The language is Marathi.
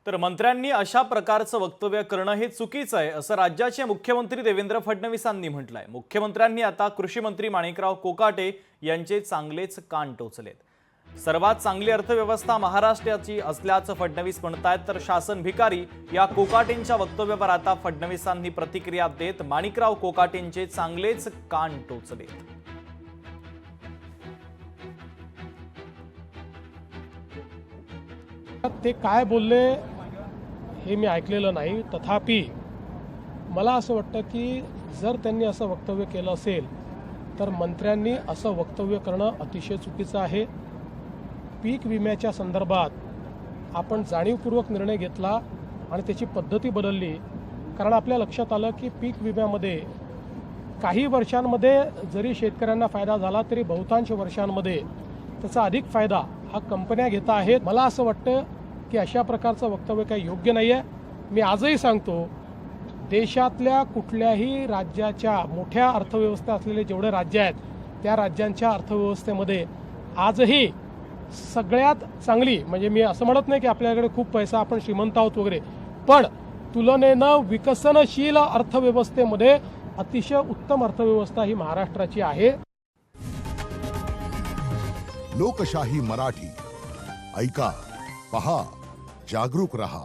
तर मंत्र्यांनी अशा प्रकारचं वक्तव्य करणं हे चुकीचं आहे असं राज्याचे मुख्यमंत्री देवेंद्र फडणवीसांनी म्हटलंय। मुख्यमंत्र्यांनी आता कृषी मंत्री माणिकराव कोकाटे यांचे चांगलेच कान टोचलेत। सर्वात चांगली अर्थव्यवस्था महाराष्ट्राची असल्याचं फडणवीस म्हणतायत, तर शासन भिकारी या कोकाटेंच्या वक्तव्यावर आता फडणवीसांनी प्रतिक्रिया देत माणिकराव कोकाटेंचे चांगलेच कान टोचलेत। ते काय बोलले हे मी ऐकलेलं नाही, तथापि मला असं वाटतं की जर त्यांनी असं वक्तव्य केलं असेल तर मंत्र्यांनी असं वक्तव्य करणं अतिशय चुकीचं आहे। पीक विम्याच्या संदर्भात आपण जाणीवपूर्वक निर्णय घेतला आणि त्याची पद्धती बदलली, कारण आपल्या लक्षात आलं की पीक विम्यामध्ये काही वर्षांमध्ये जरी शेतकऱ्यांना फायदा झाला तरी बहुतांश वर्षांमध्ये त्याचा अधिक फायदा हा कंपन्या घेत आहेत। मला असं वाटतं की अशा प्रकारचं वक्तव्य काही योग्य नाही आहे। मी आजही सांगतो, देशातल्या कुठल्याही राज्याच्या मोठ्या अर्थव्यवस्था असलेले जेवढे राज्य आहेत त्या राज्यांच्या अर्थव्यवस्थेमध्ये आजही सगळ्यात चांगली, म्हणजे मी असं म्हणत नाही की आपल्याकडे खूप पैसा आपण श्रीमंत आहोत वगैरे, पण तुलनेनं विकसनशील अर्थव्यवस्थेमध्ये अतिशय उत्तम अर्थव्यवस्था ही महाराष्ट्राची आहे। लोकशाही मराठी ऐका, पहा, जागरूक रहा।